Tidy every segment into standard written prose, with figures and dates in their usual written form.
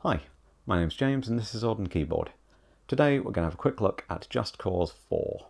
Hi, my name's James and this is Auden Keyboard. Today we're going to have a quick look at Just Cause 4.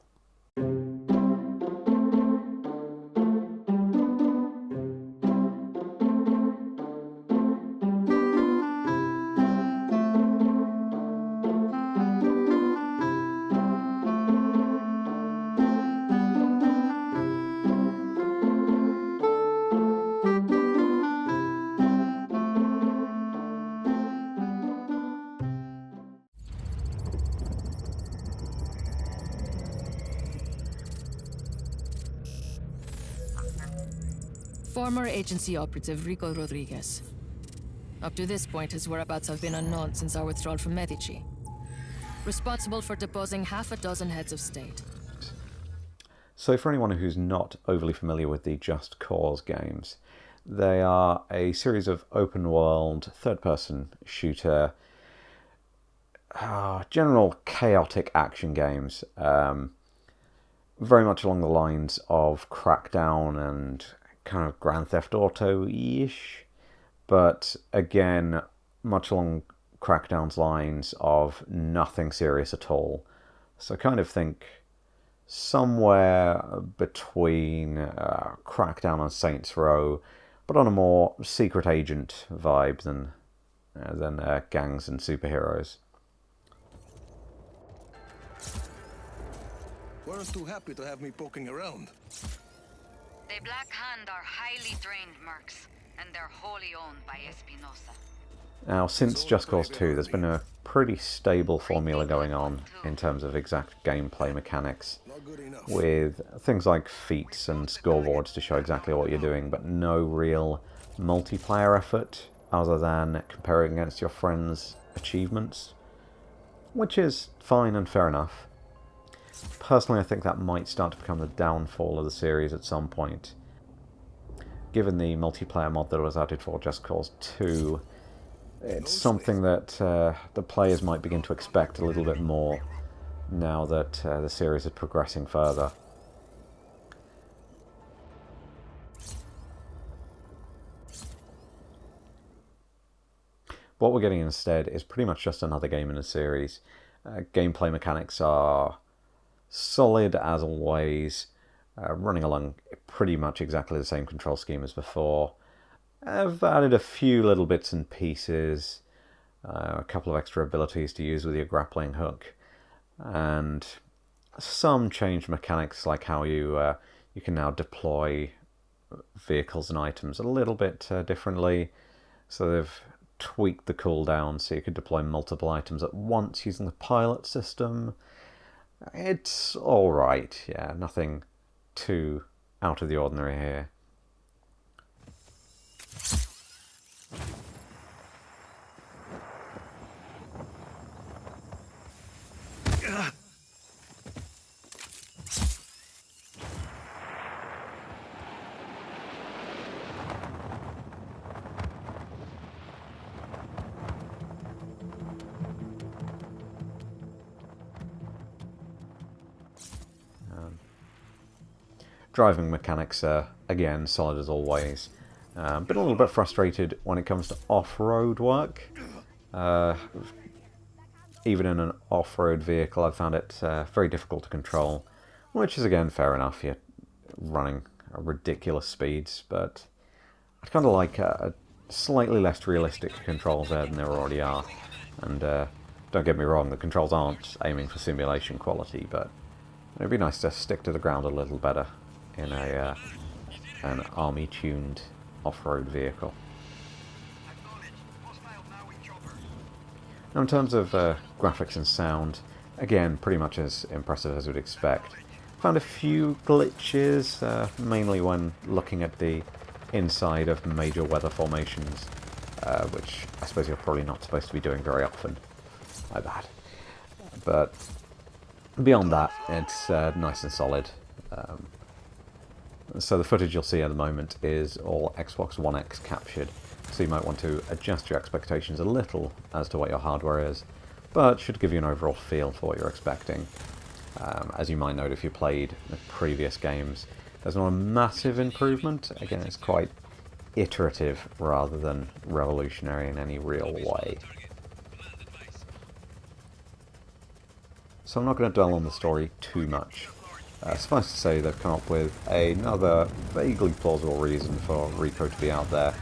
Former agency operative Rico Rodriguez. Up to this point, his whereabouts have been unknown since our withdrawal from Medici. Responsible for deposing half a dozen heads of state. So for anyone who's not overly familiar with the Just Cause games, they are a series of open-world, third-person shooter, general chaotic action games, very much along the lines of Crackdown and kind of Grand Theft Auto-ish, but again, much along Crackdown's lines of nothing serious at all. So kind of think somewhere between Crackdown and Saints Row, but on a more secret agent vibe than gangs and superheroes. Weren't too happy to have me poking around. The Black Hand are highly trained mercs, and they're wholly owned by Espinosa. Now, since Just Cause 2, there's been a pretty stable formula going on in terms of exact gameplay mechanics, with things like feats and scoreboards to show exactly what you're doing, but no real multiplayer effort other than comparing against your friends' achievements, which is fine and fair enough. Personally, I think that might start to become the downfall of the series at some point. Given the multiplayer mod that was added for Just Cause 2, it's something that the players might begin to expect a little bit more now that the series is progressing further. What we're getting instead is pretty much just another game in the series. Gameplay mechanics are solid as always, running along pretty much exactly the same control scheme as before. I've added a few little bits and pieces, a couple of extra abilities to use with your grappling hook, and some changed mechanics like how you can now deploy vehicles and items a little bit differently. So they've tweaked the cooldown so you could deploy multiple items at once using the pilot system. It's alright, yeah, nothing too out of the ordinary here. Driving mechanics are, again, solid as always. Been a little bit frustrated when it comes to off-road work. Even in an off-road vehicle, I've found it very difficult to control, which is, again, fair enough. You're running at ridiculous speeds, but I'd kind of like a slightly less realistic controls there than there already are. And don't get me wrong, the controls aren't aiming for simulation quality, but it'd be nice to stick to the ground a little better in an army-tuned off-road vehicle. Now in terms of graphics and sound, again, pretty much as impressive as we'd expect. Found a few glitches, mainly when looking at the inside of major weather formations, which I suppose you're probably not supposed to be doing very often. My bad. But beyond that, it's nice and solid. So the footage you'll see at the moment is all Xbox One X captured, so you might want to adjust your expectations a little as to what your hardware is, but should give you an overall feel for what you're expecting. As you might note if you played the previous games, there's not a massive improvement. Again, it's quite iterative rather than revolutionary in any real way. so I'm not going to dwell on the story too much. Suffice to say, they've come up with another vaguely plausible reason for Rico to be out there.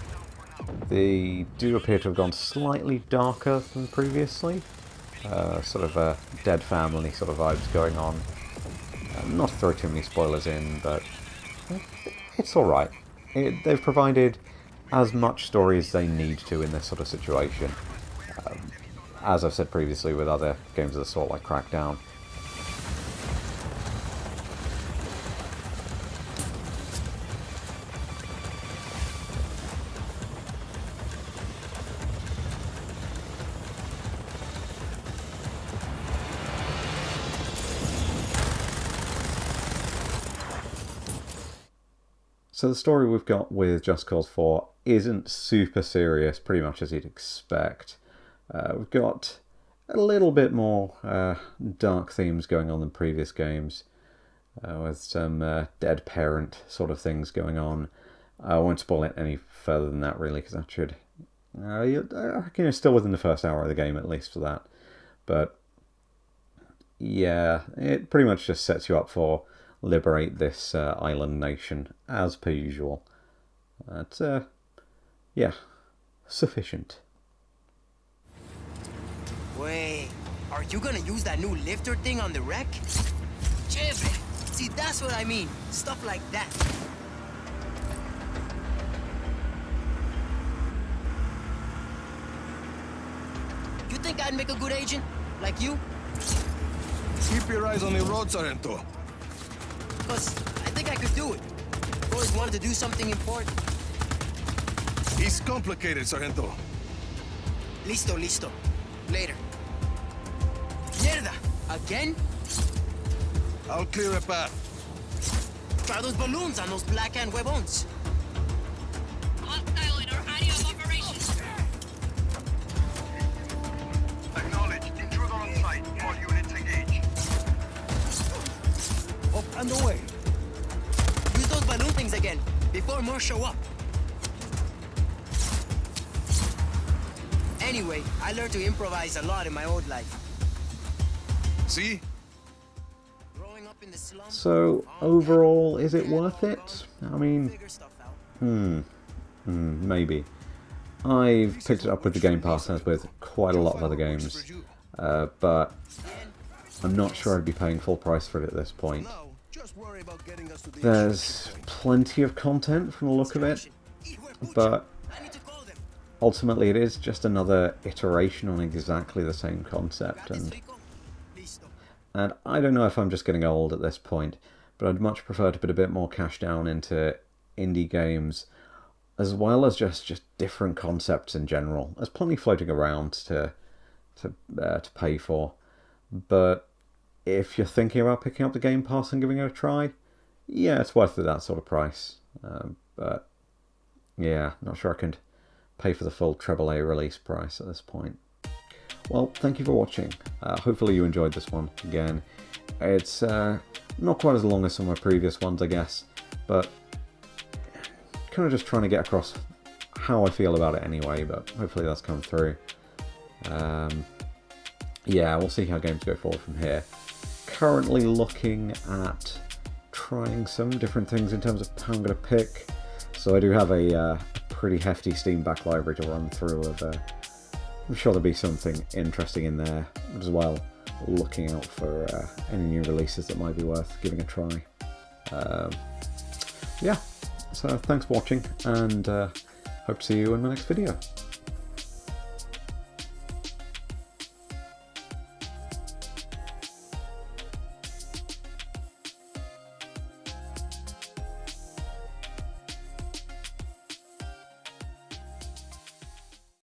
They do appear to have gone slightly darker than previously. Sort of a dead family sort of vibes going on. Not to throw too many spoilers in, but it's alright. They've provided as much story as they need to in this sort of situation. As I've said previously with other games of the sort like Crackdown. So the story we've got with Just Cause 4 isn't super serious, pretty much as you'd expect. We've got a little bit more dark themes going on than previous games, with some dead parent sort of things going on. I won't spoil it any further than that, really, because that should... I reckon you're still within the first hour of the game, at least, for that. But, yeah, it pretty much just sets you up for liberate this island nation, as per usual. That's, yeah, sufficient. Wait, are you gonna use that new lifter thing on the wreck? Chévere. See, that's what I mean. Stuff like that. You think I'd make a good agent? Like you? Keep your eyes on the road, Sargento. Because I think I could do it. I've always wanted to do something important. He's complicated, Sargento. Listo, listo. Later. Mierda! Again? I'll clear a path. Try those balloons on those black hand huevons. Hostile in our area of operations. Acknowledged. Intruder on site. All units engaged. Up and away. Use those balloon things again, before more show up. Anyway, I learned to improvise a lot in my old life. See? Growing up in the slums, So, overall, is it worth it? I mean, figure stuff out. maybe. I've picked it up with the Game Pass, as with quite a lot of other games, but I'm not sure I'd be paying full price for it at this point. Now, just worry about getting us to the There's plenty of content from the look of it, but I need to call them. ultimately it is just another iteration on exactly the same concept, and I don't know if I'm just getting old at this point, but I'd much prefer to put a bit more cash down into indie games, as well as just different concepts in general. There's plenty floating around to pay for, but if you're thinking about picking up the Game Pass and giving it a try, yeah, it's worth it, that sort of price. But yeah, not sure I can pay for the full AAA release price at this point. Well, thank you for watching. Hopefully you enjoyed this one. Again, it's not quite as long as some of my previous ones, I guess, but kind of just trying to get across how I feel about it anyway, but hopefully that's come through. Yeah, we'll see how games go forward from here. Currently looking at trying some different things in terms of how I'm going to pick. So I do have a pretty hefty Steam back library to run through of I'm sure there'll be something interesting in there as well, looking out for any new releases that might be worth giving a try. Yeah, so thanks for watching, and hope to see you in my next video.